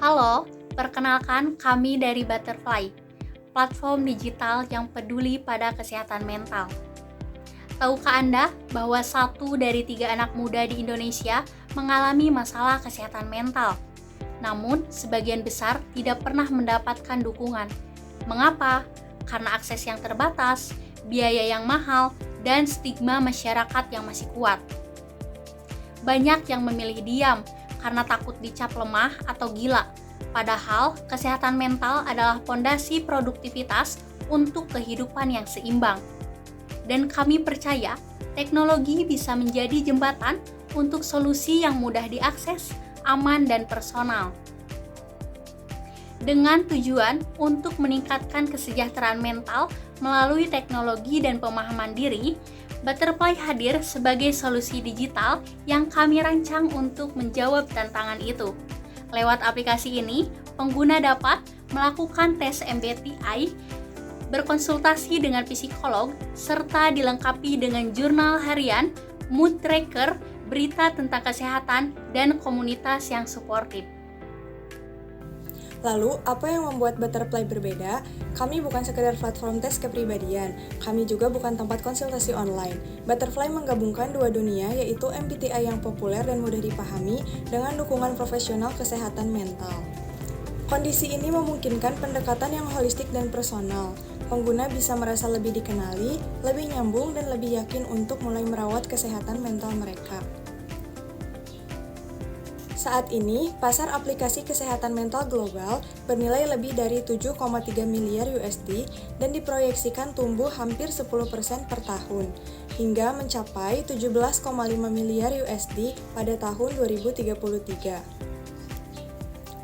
Halo, perkenalkan kami dari Butterfly, platform digital yang peduli pada kesehatan mental. Tahukah Anda bahwa 1 dari 3 anak muda di Indonesia mengalami masalah kesehatan mental? Namun, sebagian besar tidak pernah mendapatkan dukungan. Mengapa? Karena akses yang terbatas, biaya yang mahal, dan stigma masyarakat yang masih kuat. Banyak yang memilih diam karena takut dicap lemah atau gila. Padahal, kesehatan mental adalah pondasi produktivitas untuk kehidupan yang seimbang. Dan kami percaya, teknologi bisa menjadi jembatan untuk solusi yang mudah diakses, aman, dan personal. Dengan tujuan untuk meningkatkan kesejahteraan mental melalui teknologi dan pemahaman diri, Butterfly hadir sebagai solusi digital yang kami rancang untuk menjawab tantangan itu. Lewat aplikasi ini, pengguna dapat melakukan tes MBTI, berkonsultasi dengan psikolog, serta dilengkapi dengan jurnal harian, mood tracker, berita tentang kesehatan, dan komunitas yang suportif. Lalu, apa yang membuat Butterfly berbeda? Kami bukan sekedar platform tes kepribadian, kami juga bukan tempat konsultasi online. Butterfly menggabungkan dua dunia, yaitu MBTI yang populer dan mudah dipahami dengan dukungan profesional kesehatan mental. Kondisi ini memungkinkan pendekatan yang holistik dan personal. Pengguna bisa merasa lebih dikenali, lebih nyambung, dan lebih yakin untuk mulai merawat kesehatan mental mereka. Saat ini, pasar aplikasi kesehatan mental global bernilai lebih dari 7,3 miliar USD dan diproyeksikan tumbuh hampir 10% per tahun, hingga mencapai 17,5 miliar USD pada tahun 2033.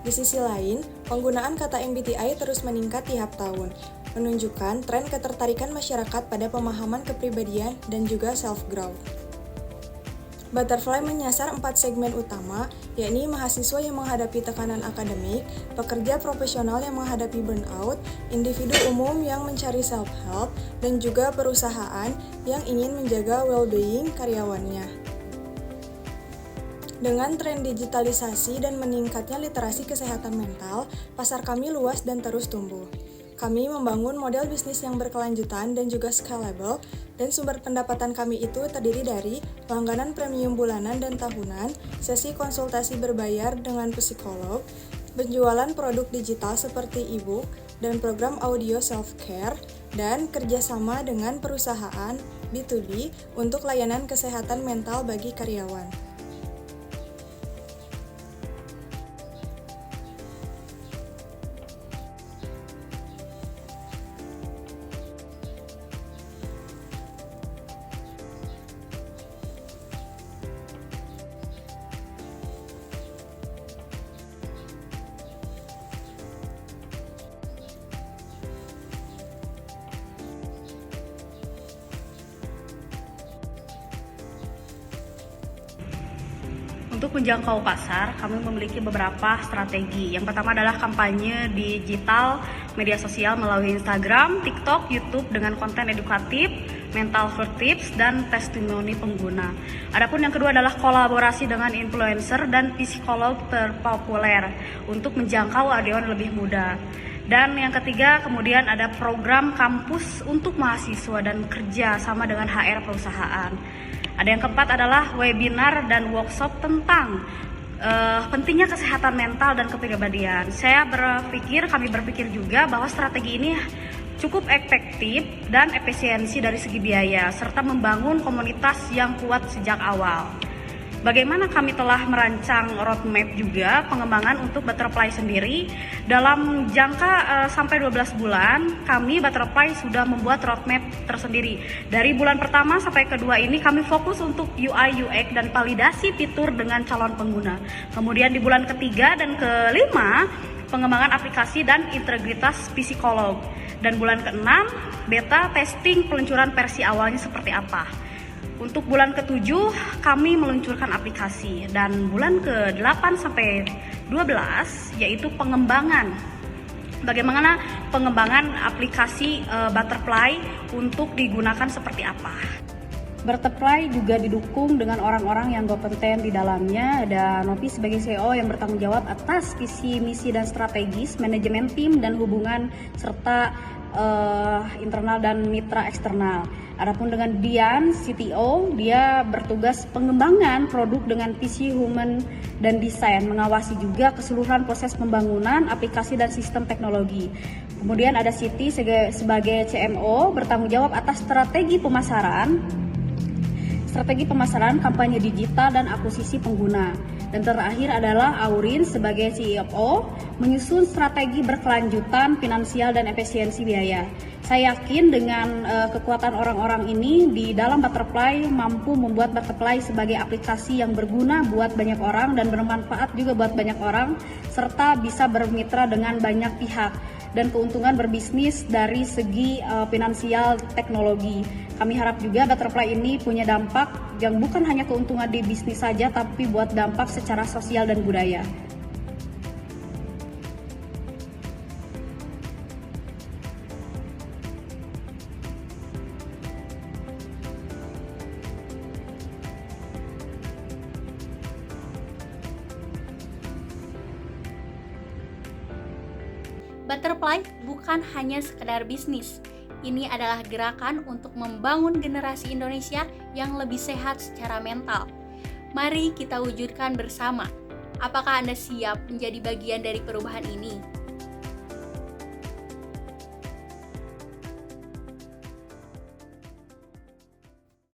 Di sisi lain, penggunaan kata MBTI terus meningkat tiap tahun, menunjukkan tren ketertarikan masyarakat pada pemahaman kepribadian dan juga self-growth. Butterfly menyasar 4 segmen utama, yakni mahasiswa yang menghadapi tekanan akademik, pekerja profesional yang menghadapi burnout, individu umum yang mencari self-help, dan juga perusahaan yang ingin menjaga well-being karyawannya. Dengan tren digitalisasi dan meningkatnya literasi kesehatan mental, pasar kami luas dan terus tumbuh. Kami membangun model bisnis yang berkelanjutan dan juga scalable, dan sumber pendapatan kami itu terdiri dari langganan premium bulanan dan tahunan, sesi konsultasi berbayar dengan psikolog, penjualan produk digital seperti e-book, dan program audio self-care, dan kerjasama dengan perusahaan B2B untuk layanan kesehatan mental bagi karyawan. Untuk menjangkau pasar, kami memiliki beberapa strategi. Yang pertama adalah kampanye digital media sosial melalui Instagram, TikTok, YouTube dengan konten edukatif, mental health tips, dan testimoni pengguna. Adapun yang kedua adalah kolaborasi dengan influencer dan psikolog terpopuler untuk menjangkau audiens lebih muda. Dan yang ketiga kemudian ada program kampus untuk mahasiswa dan kerja sama dengan HR perusahaan. Ada yang keempat adalah webinar dan workshop tentang pentingnya kesehatan mental dan kepribadian. Kami berpikir juga bahwa strategi ini cukup efektif dan efisiensi dari segi biaya, serta membangun komunitas yang kuat sejak awal. Bagaimana kami telah merancang roadmap juga pengembangan untuk Butterfly sendiri. Dalam jangka sampai 12 bulan, kami Butterfly sudah membuat roadmap tersendiri. Dari bulan pertama sampai kedua ini kami fokus untuk UI, UX, dan validasi fitur dengan calon pengguna. Kemudian di bulan ketiga dan kelima, pengembangan aplikasi dan integritas psikolog. Dan bulan ke-6, beta testing peluncuran versi awalnya seperti apa. Untuk bulan ke-7 kami meluncurkan aplikasi, dan bulan ke-8 sampai 12 yaitu pengembangan. Bagaimana pengembangan aplikasi Butterfly untuk digunakan seperti apa. Butterfly juga didukung dengan orang-orang yang kompeten di dalamnya. Ada Novi sebagai CEO yang bertanggung jawab atas visi, misi, dan strategis, manajemen tim, dan hubungan serta internal dan mitra eksternal. Adapun dengan Dian, CTO, dia bertugas pengembangan produk dengan visi human dan desain, mengawasi juga keseluruhan proses pembangunan aplikasi dan sistem teknologi. Kemudian ada Siti sebagai CMO, bertanggung jawab atas strategi pemasaran, kampanye digital, dan akuisisi pengguna. Dan terakhir adalah Aurin sebagai CFO, menyusun strategi berkelanjutan, finansial, dan efisiensi biaya. Saya yakin dengan kekuatan orang-orang ini di dalam Butterfly mampu membuat Butterfly sebagai aplikasi yang berguna buat banyak orang dan bermanfaat juga buat banyak orang, serta bisa bermitra dengan banyak pihak dan keuntungan berbisnis dari segi finansial teknologi. Kami harap juga Butterfly ini punya dampak yang bukan hanya keuntungan di bisnis saja, tapi buat dampak secara sosial dan budaya. Butterfly bukan hanya sekedar bisnis. Ini adalah gerakan untuk membangun generasi Indonesia yang lebih sehat secara mental. Mari kita wujudkan bersama. Apakah Anda siap menjadi bagian dari perubahan ini?